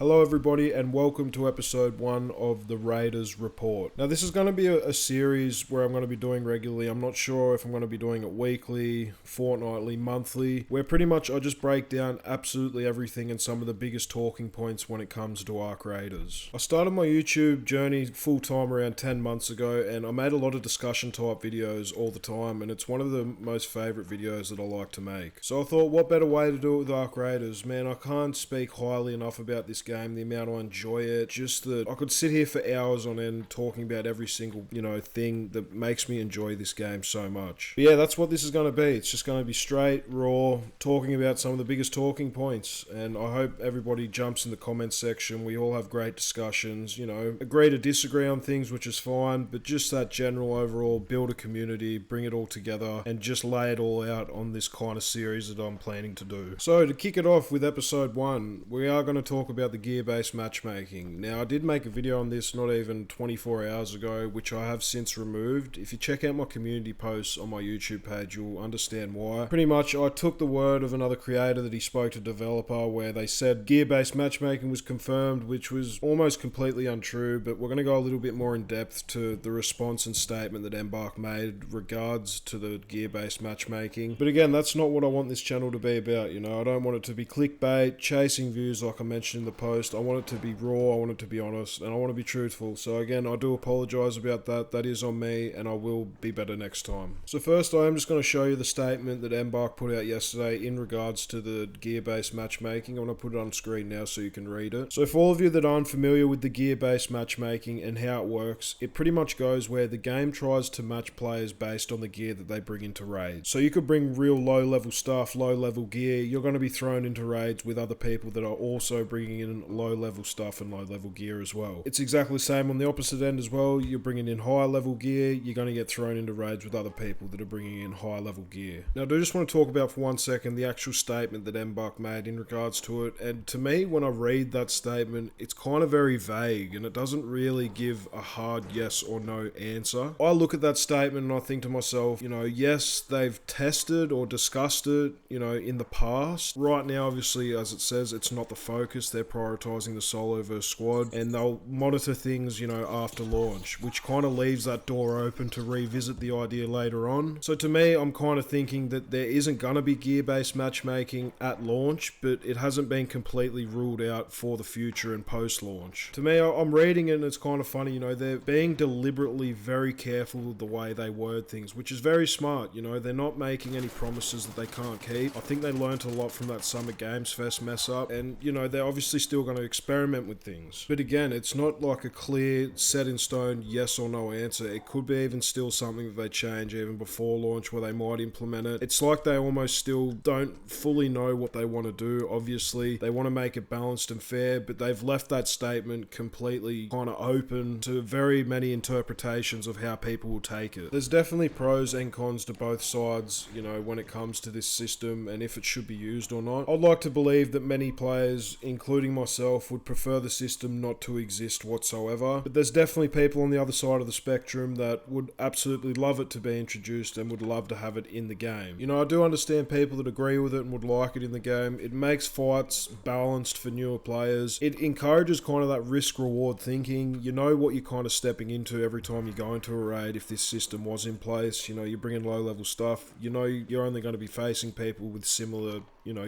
Hello everybody and welcome to episode 1 of the Raiders Report. Now this is going to be a series where I'm going to be doing regularly. I'm not sure if I'm going to be doing it weekly, fortnightly, monthly, where pretty much I just break down absolutely everything and some of the biggest talking points when it comes to Arc Raiders. I started my YouTube journey full time around 10 months ago and I made a lot of discussion type videos all the time and it's one of the most favourite videos that I like to make. So I thought what better way to do it with Arc Raiders. Man, I can't speak highly enough about this game, the amount I enjoy it, just that I could sit here for hours on end talking about every single, thing that makes me enjoy this game so much. But yeah, that's what this is going to be. It's just going to be straight, raw, talking about some of the biggest talking points, and I hope everybody jumps in the comments section. We all have great discussions, agree to disagree on things, which is fine, but just that general overall, build a community, bring it all together, and just lay it all out on this kind of series that I'm planning to do. So to kick it off with episode 1, we are going to talk about the gear-based matchmaking. Now, I did make a video on this not even 24 hours ago, which I have since removed. If you check out my community posts on my YouTube page, you'll understand why. Pretty much, I took the word of another creator that he spoke to a developer where they said gear-based matchmaking was confirmed, which was almost completely untrue, but we're going to go a little bit more in depth to the response and statement that Embark made regards to the gear-based matchmaking. But again, that's not what I want this channel to be about, I don't want it to be clickbait, chasing views like I mentioned in the post. I want it to be raw, I want it to be honest, and I want to be truthful. So again, I do apologise about that. That is on me, and I will be better next time. So first, I am just going to show you the statement that Embark put out yesterday in regards to the gear-based matchmaking. I'm going to put it on screen now so you can read it. So for all of you that aren't familiar with the gear-based matchmaking and how it works, it pretty much goes where the game tries to match players based on the gear that they bring into raids. So you could bring real low-level stuff, low-level gear. You're going to be thrown into raids with other people that are also bringing in low-level stuff and low-level gear as well. It's exactly the same on the opposite end as well. You're bringing in high-level gear, you're going to get thrown into raids with other people that are bringing in high-level gear. Now, I do just want to talk about for 1 second the actual statement that Embark made in regards to it, and to me, when I read that statement, it's kind of very vague, and it doesn't really give a hard yes or no answer. I look at that statement and I think to myself, yes, they've tested or discussed it, in the past. Right now, obviously, as it says, it's not the focus. They're prioritizing the solo versus squad, and they'll monitor things, after launch, which kind of leaves that door open to revisit the idea later on. So to me, I'm kind of thinking that there isn't going to be gear-based matchmaking at launch, but it hasn't been completely ruled out for the future and post-launch. To me, I'm reading it and it's kind of funny, they're being deliberately very careful with the way they word things, which is very smart, they're not making any promises that they can't keep. I think they learnt a lot from that Summer Games Fest mess up, and, they're obviously still going to experiment with things. But again, it's not like a clear, set in stone, yes or no answer. It could be even still something that they change even before launch where they might implement it. It's like they almost still don't fully know what they want to do. Obviously, they want to make it balanced and fair, but they've left that statement completely kind of open to very many interpretations of how people will take it. There's definitely pros and cons to both sides, when it comes to this system and if it should be used or not. I'd like to believe that many players, including myself, would prefer the system not to exist whatsoever, but there's definitely people on the other side of the spectrum that would absolutely love it to be introduced and would love to have it in the game. I do understand people that agree with it and would like it in the game. It makes fights balanced for newer players. It encourages kind of that risk-reward thinking. You know what you're kind of stepping into every time you go into a raid if this system was in place. You bring in low-level stuff. You're only going to be facing people with similar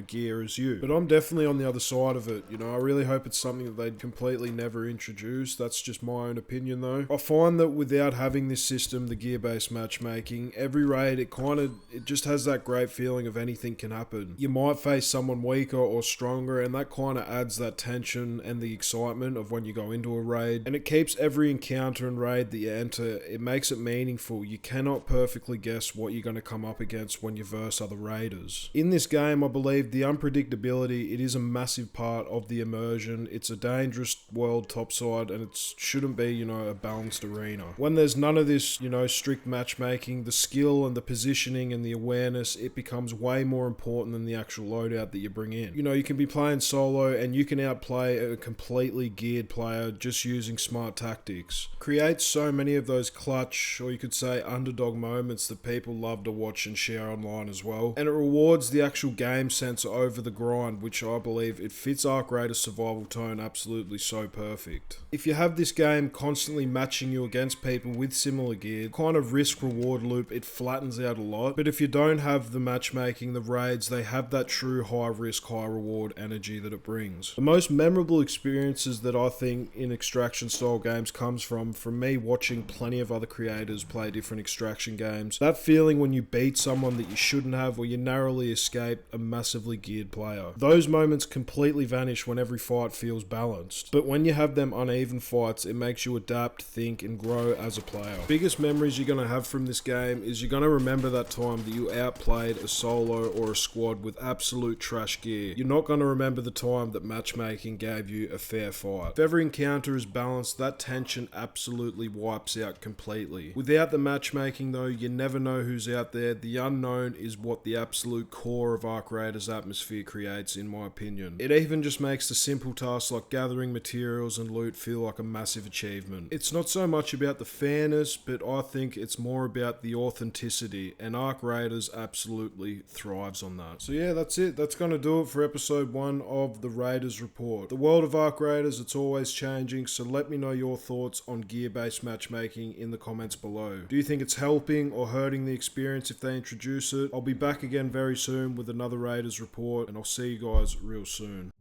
gear as you. But I'm definitely on the other side of it. I really hope it's something that they'd completely never introduce. That's just my own opinion though. I find that without having this system, the gear-based matchmaking, every raid, it just has that great feeling of anything can happen. You might face someone weaker or stronger, and that kind of adds that tension and the excitement of when you go into a raid. And it keeps every encounter and raid that you enter, it makes it meaningful. You cannot perfectly guess what you're going to come up against when you verse other raiders. In this game, I believe the unpredictability, it is a massive part of the immersion. It's a dangerous world topside, and it shouldn't be, a balanced arena. When there's none of this, strict matchmaking, the skill and the positioning and the awareness, it becomes way more important than the actual loadout that you bring in. You can be playing solo and you can outplay a completely geared player just using smart tactics. Creates so many of those clutch, or you could say underdog moments that people love to watch and share online as well. And it rewards the actual game sense over the grind, which I believe it fits Arc Raiders' survival tone absolutely so perfect. If you have this game constantly matching you against people with similar gear, kind of risk-reward loop, it flattens out a lot. But if you don't have the matchmaking, the raids, they have that true high-risk, high-reward energy that it brings. The most memorable experiences that I think in extraction-style games comes from me watching plenty of other creators play different extraction games. That feeling when you beat someone that you shouldn't have, or you narrowly escape a massively geared player. Those moments completely vanish when every fight feels balanced. But when you have them uneven fights, it makes you adapt, think, and grow as a player. Biggest memories you're going to have from this game is you're going to remember that time that you outplayed a solo or a squad with absolute trash gear. You're not going to remember the time that matchmaking gave you a fair fight. If every encounter is balanced, that tension absolutely wipes out completely. Without the matchmaking though, you never know who's out there. The unknown is what the absolute core of Arc Raiders' atmosphere creates, in my opinion. It even just makes the simple tasks like gathering materials and loot feel like a massive achievement. It's not so much about the fairness, but I think it's more about the authenticity, and Arc Raiders absolutely thrives on that. So yeah, that's it. That's going to do it for episode 1 of the Raiders Report. The world of Arc Raiders, it's always changing, so let me know your thoughts on gear-based matchmaking in the comments below. Do you think it's helping or hurting the experience if they introduce it? I'll be back again very soon with another Raiders Report, and I'll see you guys real soon.